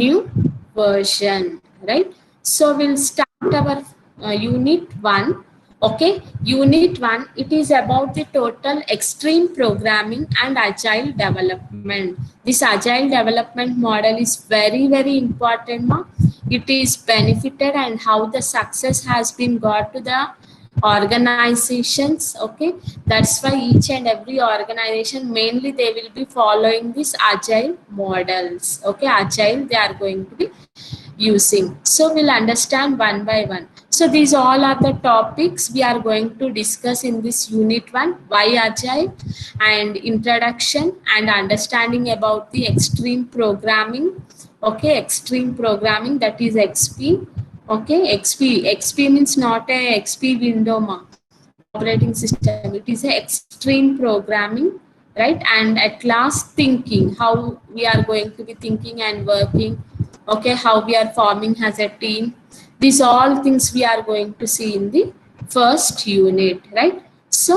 new version, right? So we'll start our unit 1. Okay, unit 1, it is about the total extreme programming and agile development. This agile development model is very important, ma. It is benefited and how the success has been got to the organizations. Okay, that's why each and every organization mainly they will be following this agile models. Okay, agile they are going to be using. So we'll understand one by one. So these all are the topics we are going to discuss in this unit 1: why agile, and introduction and understanding about the extreme programming. Okay, extreme programming, that is XP. Okay, XP means not a XP window, ma, operating system. It is a extreme programming, right? And at last, thinking, how we are going to be thinking and working. Okay, how we are forming as a team. These all things we are going to see in the first unit, right? So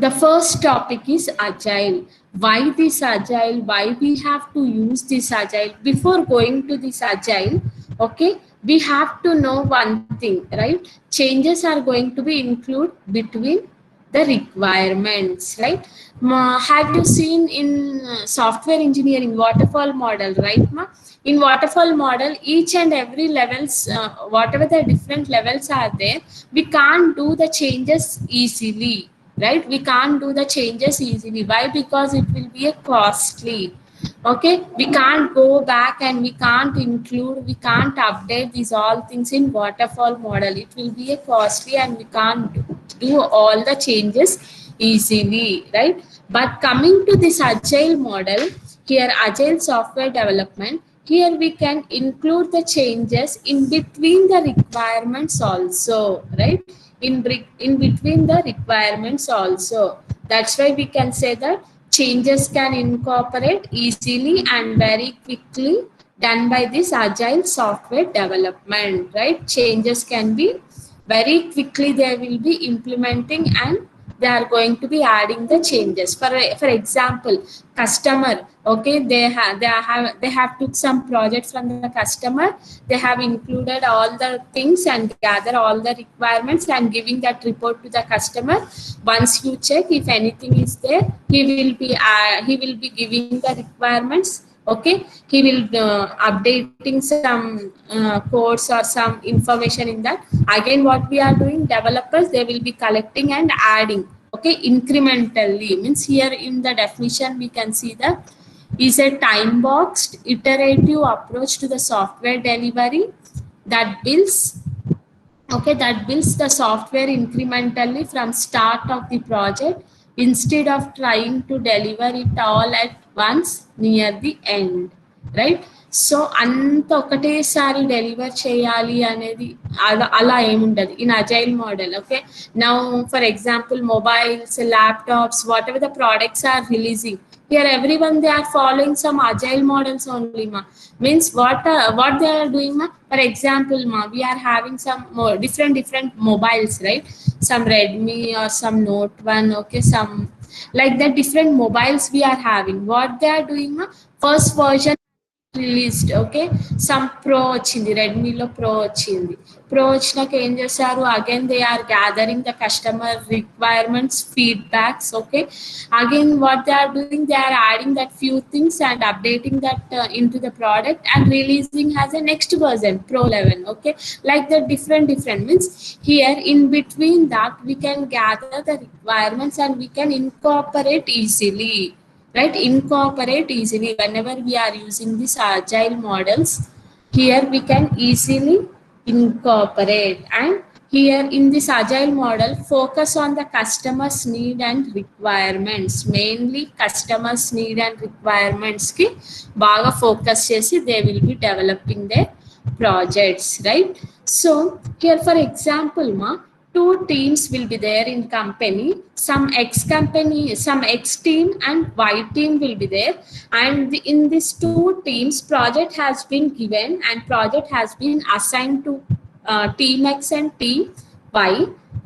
the first topic is agile. Why this agile? Why we have to use this agile? Before going to this agile, okay, we have to know one thing, right? Changes are going to be included between the requirements, right? Have you seen in software engineering waterfall model, right, ma? In waterfall model, each and every levels, whatever the different levels are there, we can't do the changes easily, right? We can't do the changes easily. Why? Because it will be a costly. Okay, we can't go back and we can't include, we can't update these all things in waterfall model. It will be a costly and we can't do all the changes easily, right? But coming to this agile model, here agile software development, here we can include the changes in between the requirements also, right? In between the requirements also. That's why we can say that changes can incorporate easily and very quickly done by this agile software development, right? Changes can be very quickly they will be implementing and they are going to be adding the changes. For example, customer, okay, they have took some projects from the customer. They have included all the things and gather all the requirements and giving that report to the customer. Once you check if anything is there, he will be giving the requirements. Okay, he will updating some codes or some information in that. Again, what we are doing, developers they will be collecting and adding. Okay, incrementally means here in the definition we can see that is a time boxed iterative approach to the software delivery that builds, okay, that builds the software incrementally from start of the project instead of trying to deliver it all at once near the end, right? So అంత ఒకటేసారి deliver చేయాలి అనేది అలా ఏముండదు in agile model. Okay, now for example mobiles, laptops, whatever the products are releasing, here everyone they are following some agile models only, ma. Means what they are doing, ma? For example, ma, we are having some more different mobiles, right? Some Redmi or some Note 1, okay, some like that different mobiles we are having. What they are doing, ma? First version released, okay, some pro వచ్చింది, రెడ్మీలో pro వచ్చింది. Pro వచ్చినాక ఏం చేశారు, again they are gathering the customer requirements feedbacks. Okay, again what they are doing, they are adding that few things and updating that into the product and releasing has a next version pro 11. Okay, like the different means here in between that we can gather the requirements and we can incorporate easily, right? Incorporate easily whenever we are using these agile models. Here we can easily incorporate, and here in this agile model focus on the customer's need and requirements. Mainly customers need and requirements ki baga focus chesi they will be developing their projects, right? So here for example, ma, two teams will be there in company, some X team and Y team will be there, and in these two teams project has been given and project has been assigned to team X and team Y,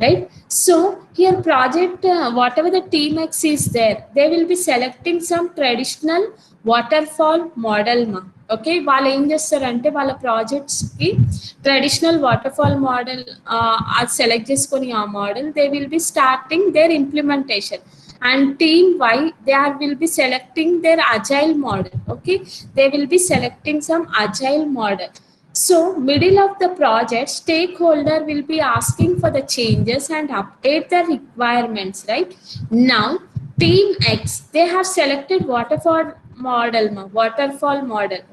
right? So here project whatever the team X is there, they will be selecting some traditional waterfall model, ma. Okay, వాళ్ళు ఏం చేస్తారంటే వాళ్ళ ప్రాజెక్ట్స్కి traditional waterfall model అది select చేసుకొని ఆ model they will be starting their implementation. And team Y, they will be selecting their agile model. Okay, they will be selecting some agile model. So middle of the project, stakeholder will be asking for the changes and update the requirements, right? Now team X, they have selected waterfall model,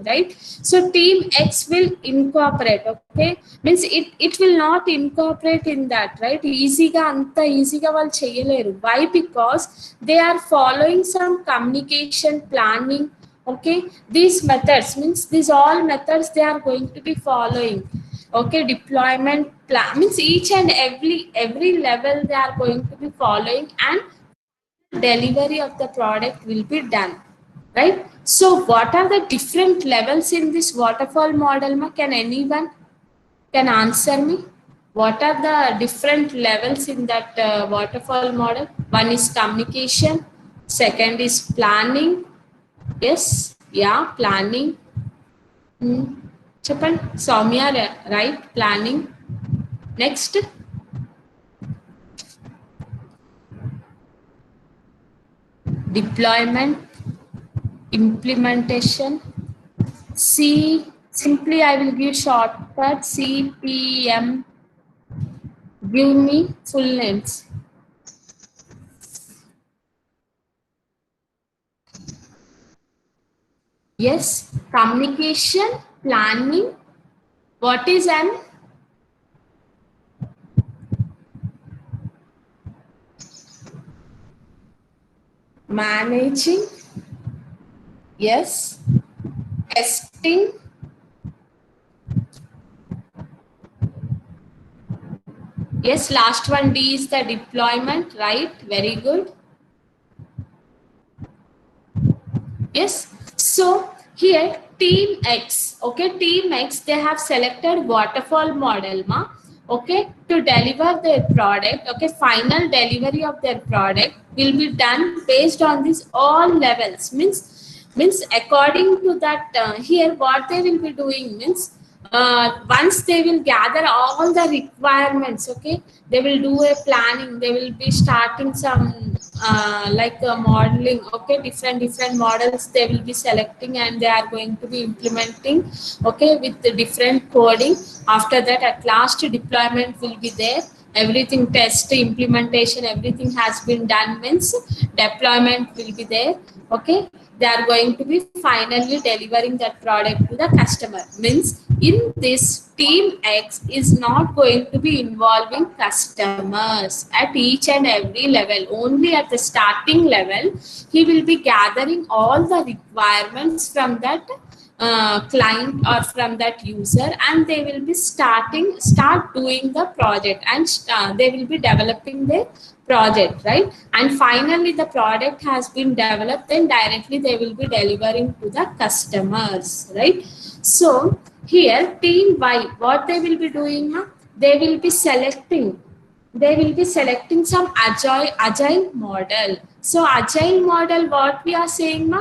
right? So team X will incorporate. Okay, means it will not incorporate in that, right? Easyga anta easyga వాళ్ళు చేయలేరు. Why? Because they are following some communication planning. Okay, these methods, means these all methods they are going to be following. Okay, deployment plan, means each and every level they are going to be following, and delivery of the product will be done, right? So what are the different levels in this waterfall model, ma? Can anyone can answer me? What are the different levels in that waterfall model? One is communication, second is planning. Yes, yeah, planning. Chepandi Soumya, right? Planning. Next, deployment, implementation. C, simply I will give shortcut CPM. Give me full names. Yes, communication, planning. What is M? Managing. Yes. Testing. Yes, last one D is the deployment, right? Very good. Yes. So here team X, okay, team X, they have selected waterfall model, ma. Okay, to deliver their product. Okay, final delivery of their product will be done based on these all levels. Means according to that, here what they will be doing means, once they will gather all the requirements, okay, they will do a planning, they will be starting some like modeling. Okay, different models they will be selecting, and they are going to be implementing, okay, with the different coding. After that, at last deployment will be there. Everything, test, implementation, everything has been done, means deployment will be there. Okay, they are going to be finally delivering that product to the customer. Means in this, team X is not going to be involving customers at each and every level. Only at the starting level he will be gathering all the requirements from that client or from that user, and they will be start doing the project, and they will be developing their project, right? And finally the product has been developed, then directly they will be delivering to the customers, right? So here team Y, what they will be doing, they will be selecting some agile model. So agile model, what we are saying,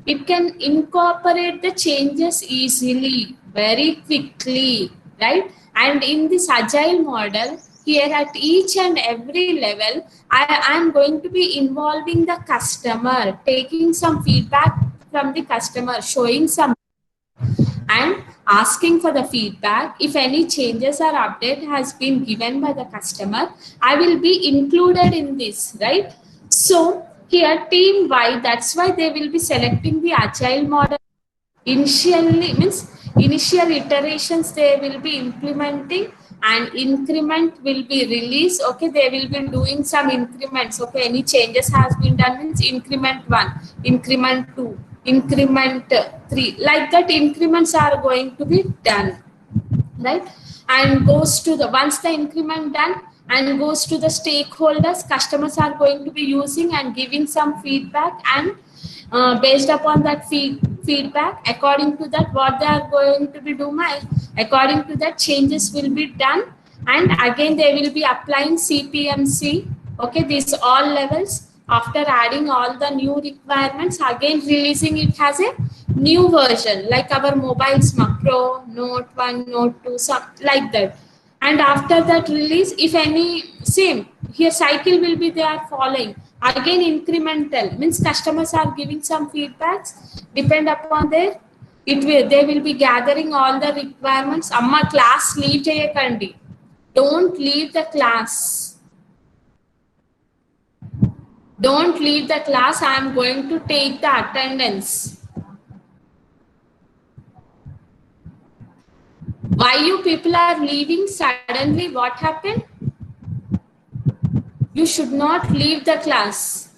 it can incorporate the changes easily, very quickly, right? And in this agile model, here at each and every level, I am going to be involving the customer, taking some feedback from the customer, showing some and asking for the feedback. If any changes or update has been given by the customer, I will be included in this, right? So here team Y, that's why they will be selecting the agile model. Initially, means initial iterations they will be implementing, and increment will be released. Okay, they will be doing some increments. Okay, any changes has been done, means increment 1, increment 2, increment 3, like that increments are going to be done, right? And goes to the, once the increment done and goes to the stakeholders, customers are going to be using and giving some feedback, and based upon that feedback, according to that what they are going to be doing, according to that changes will be done, and again they will be applying CPMC. Okay, these all levels, after adding all the new requirements, again releasing it as a new version like our mobiles, Pro, Note 1, Note 2, some like that. And after that release, if any, same here cycle will be they are following. Again incremental means customers are giving some feedbacks, depend upon their, it will, they will be gathering all the requirements. Amma class leave cheyakandi. Don't leave the class. Don't leave the class. I am going to take the attendance. Why you people are leaving suddenly? What happened? You should not leave the class.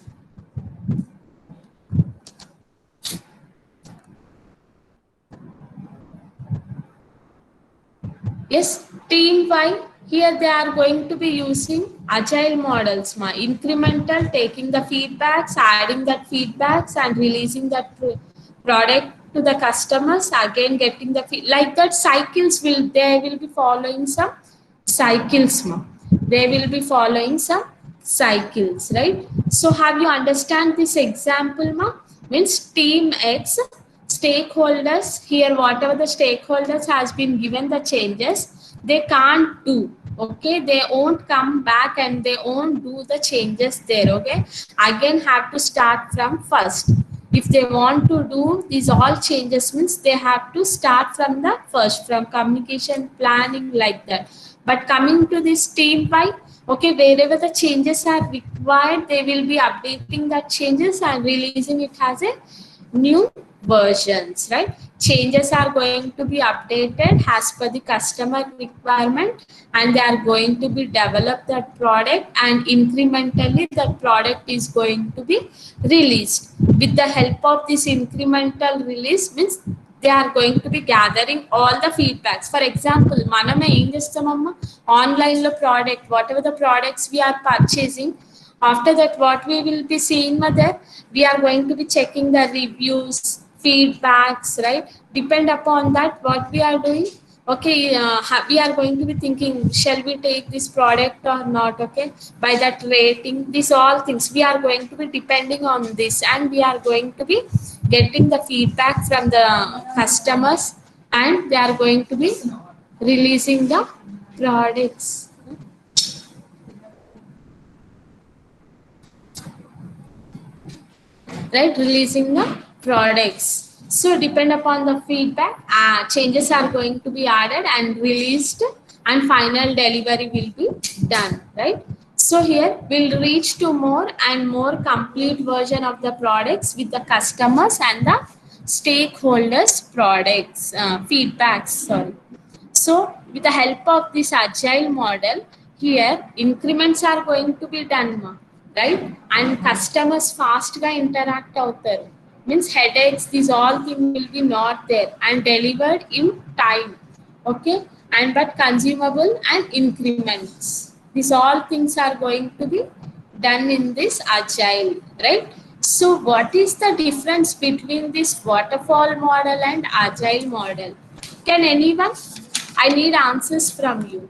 Yes, team Y, here they are going to be using agile models, incremental, taking the feedbacks, adding that feedbacks and releasing that product to the customers, again getting the like that cycles will, they will be following some cycles, they will be following some cycles, right? So have you understand this example, means team X stakeholders, here whatever the stakeholders has been given the changes, they can't do, okay, they won't come back and they won't do the changes there, okay, again have to start from first. If they want to do these all changes, means they have to start from the first, from communication planning, like that. But coming to this team by, okay, wherever the changes are required, they will be updating that changes and releasing it as a new versions, right? Changes are going to be updated as per the customer requirement, and they are going to be develop that product, and incrementally that product is going to be released. With the help of this incremental release, means they are going to be gathering all the feedbacks. For example, maname em chestamamma, online lo product, whatever the products we are purchasing, after that what we will be seeing there, we are going to be checking the reviews, feedbacks, right? Depend upon that what we are doing, okay, we are going to be thinking, shall we take this product or not, okay, by that rating, these all things we are going to be depending on this, and we are going to be getting the feedback from the customers, and they are going to be releasing the products, right? Releasing the products. So depend upon the feedback, changes are going to be added and released, and final delivery will be done, right? So here we'll reach to more and more complete version of the products with the customers and the stakeholders products, feedbacks, sorry. So with the help of this agile model, here increments are going to be done, right? And customers fast ga interact outar. Means headaches, these all things will be not there and delivered in time. Okay. And but consumable and increments. These all things are going to be done in this agile, right? So what is the difference between this waterfall model and agile model? Can anyone? I need answers from you.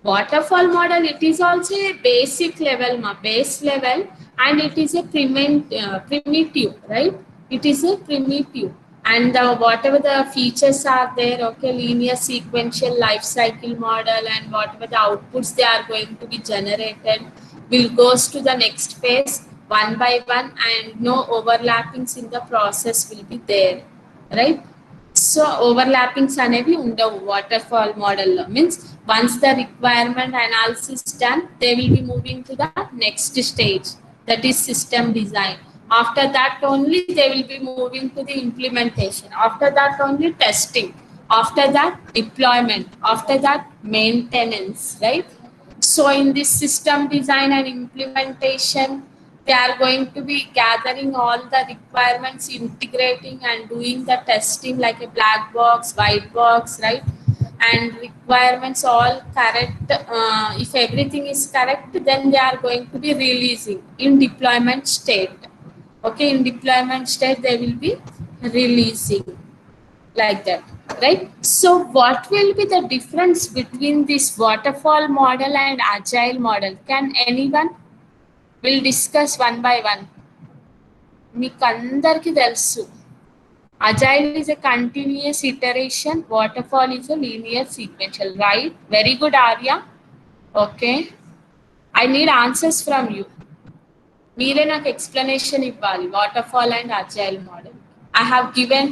Waterfall model, it is also a basic level, base level, and it is a primitive, right? It is a primitive. And whatever the features are there, okay, linear sequential life cycle model, and whatever the outputs they are going to be generated will goes to the next phase one by one, and no overlappings in the process will be there, right? So overlappings అనేవి ఉండవు waterfall model లో. Means once the requirement analysis done, they will be moving to the next stage, that is system design. After that only they will be moving to the implementation. After that only testing. After that deployment. After that maintenance, right? So in this system design and implementation, they are going to be gathering all the requirements, integrating and doing the testing like a black box, white box, right? And requirements all correct. If everything is correct, then they are going to be releasing in deployment state. Okay, in deployment state, they will be releasing like that, right? So what will be the difference between this waterfall model and agile model? Can anyone? We'll discuss one by one. మీకు అందరికీ తెలుసు agile is a continuous iteration, waterfall is a linear sequential, right? Very good, Arya. Okay, I need answers from you. మీరే నాకు explanation ఇవ్వాలి waterfall and agile model. I have given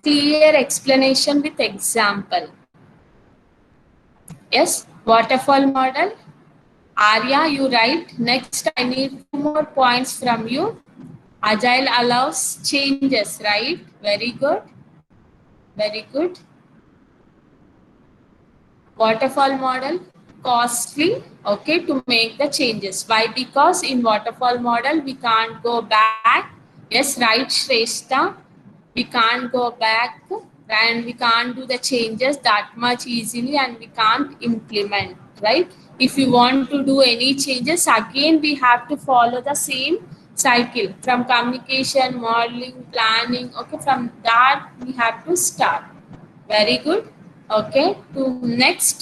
clear explanation with example. Yes, waterfall model. Arya, you write. Next, I need 2 more points from you. Agile allows changes, right? Very good. Very good. Waterfall model, costly, okay, to make the changes. Why? Because in waterfall model, we can't go back. Yes, right, Shrestha. We can't go back and we can't do the changes that much easily and we can't implement, right? If you want to do any changes, again, we have to follow the same cycle from communication, modeling, planning. Okay, from that, we have to start. Very good. Okay, to next.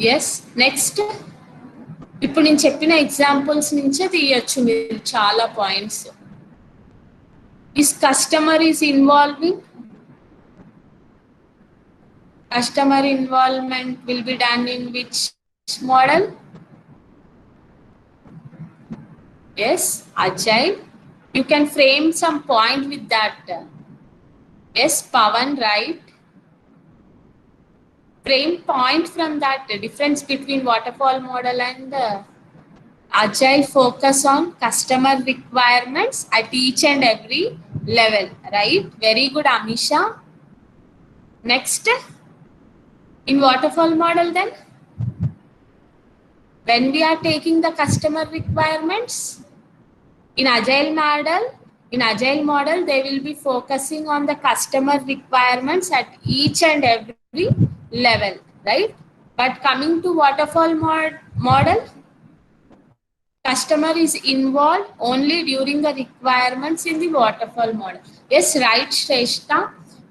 Yes, next. ఇప్పుడు నేను చెప్పిన examples నుంచే తీయచ్చు మీరు చాలా points. Is customer is involving. Customer involvement will be done in which model? Yes, agile. You can frame some point with that. Yes, Pawan, right? Frame point from that, the difference between waterfall model and agile. Focus on customer requirements at each and every level, right? Very good, Amisha. Next, in waterfall model then, when we are taking the customer requirements, in agile model, they will be focusing on the customer requirements at each and every level, right? But coming to waterfall model, customer is involved only during the requirements in the waterfall model. Yes, right, Shrestha.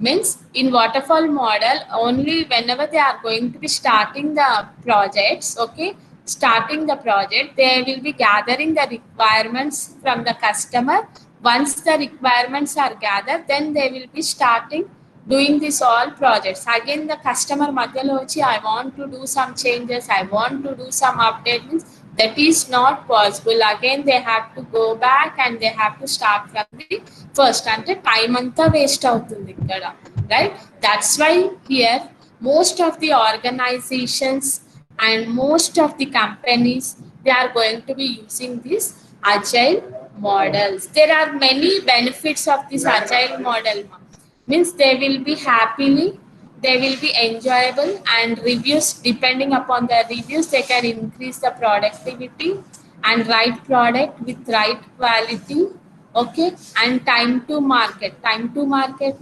Means in waterfall model, only whenever they are going to be starting the projects, okay, starting the project, they will be gathering the requirements from the customer. Once the requirements are gathered, then they will be starting doing this all projects. Again, the customer madhyalo vachi, I want to do some changes, I want to do some updates. That is not possible. Again, they have to go back and they have to start from the first. Ante time anta waste avutundi ikkada, right? That's why here most of the organizations and most of the companies, they are going to be using these agile models. There are many benefits of this agile model. Means they will be happily, they will be enjoyable, and reviews, depending upon the reviews, they can increase the productivity and right product with right quality. Okay, and time to market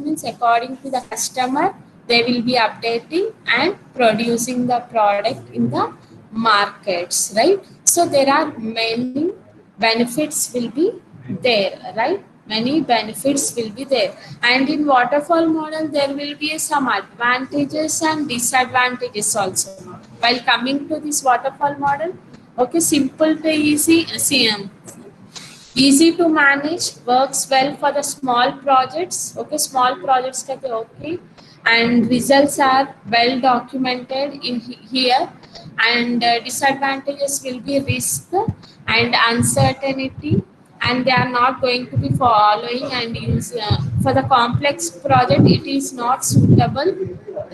means according to the customer, they will be updating and producing the product in the markets, right? So there are many benefits will be there, right? Many benefits will be there. And in waterfall model, there will be some advantages and disadvantages also. While coming to this waterfall model, okay, simple to easy, easy to manage, works well for the small projects. Okay, small projects can be okay, and results are well documented in here. And disadvantages will be risk and uncertainty, and they are not going to be following and use for the complex project. It is not suitable,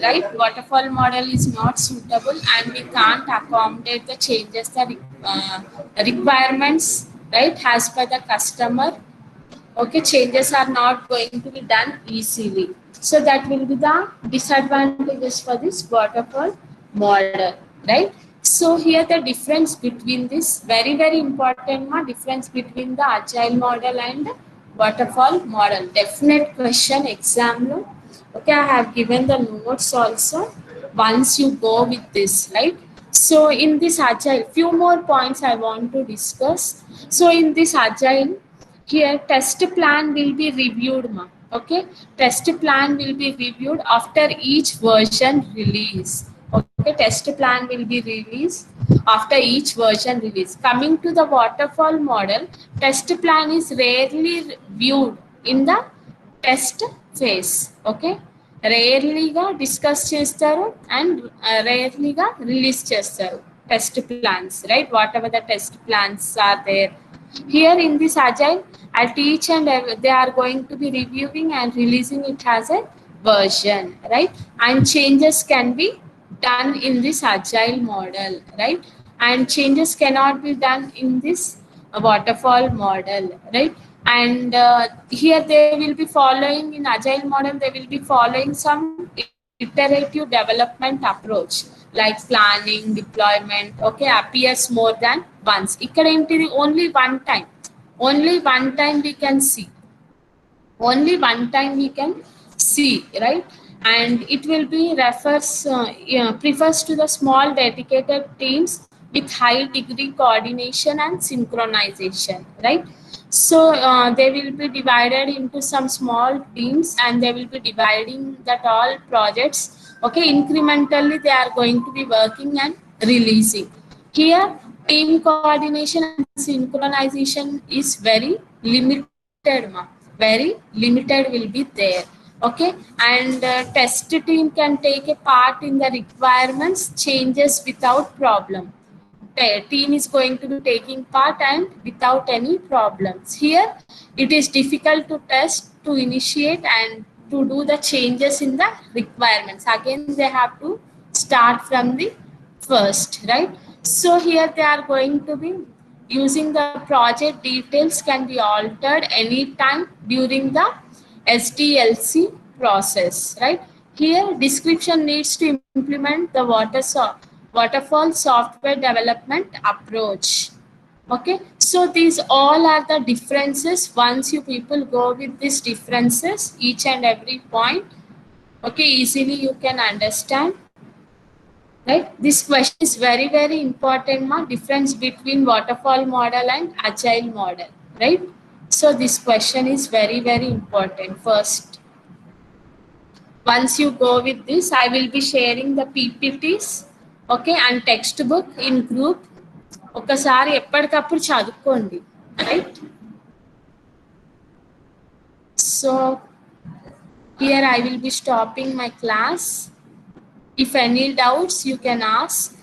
right? Waterfall model is not suitable, and we can't accommodate the changes, the requirements, right, as per the customer. Okay, changes are not going to be done easily. So that will be the disadvantages for this waterfall model, right? So here the difference between this, very very important difference between the agile model and waterfall model. Definite question exam lo. Okay, I have given the notes also once you go with this, right? So in this agile, few more points I want to discuss. So in this agile, here test plan will be reviewed, ma. Okay, test plan will be reviewed after each version release. Okay, test plan will be released after each version release. Coming to the waterfall model, test plan is rarely viewed in the test phase. Okay, రేర్లీగా discuss చేస్తారు and రేర్లీగా release చేస్తారు test plans, right? Whatever the test plans are there. Here in this agile, at each and they are going to be reviewing and releasing it as a version, right? And changes can be done in this agile model, right? And changes cannot be done in this waterfall model, right? And here they will be following in agile model, they will be following some iterative development approach like planning, deployment, okay, appears more than once. Ikkada entity only one time, only one time we can see, only one time we can see, right? And it will be refers prefers to the small dedicated teams with high degree coordination and synchronization, right? So they will be divided into some small teams and they will be dividing that all projects, okay, incrementally they are going to be working and releasing. Here team coordination and synchronization is very limited, very limited will be there. Okay, and test team can take a part in the requirements changes without problem. The team is going to be taking part and without any problems. Here it is difficult to test, to initiate and to do the changes in the requirements. Again they have to start from the first, right? So here they are going to be using the project details can be altered anytime during the SDLC process, right? Here description needs to implement the waterfall software development approach. Okay, so these all are the differences. Once you people go with these differences, each and every point, okay, easily you can understand, right? This question is very very important, ma, difference between waterfall model and agile model, right? So this question is very very important. First, once you go with this, I will be sharing the PPTs, okay, and textbook in group. ఒకసారి ఎప్పటికప్పుడు చదువుకోండి, right? So here I will be stopping my class. If any doubts you can ask.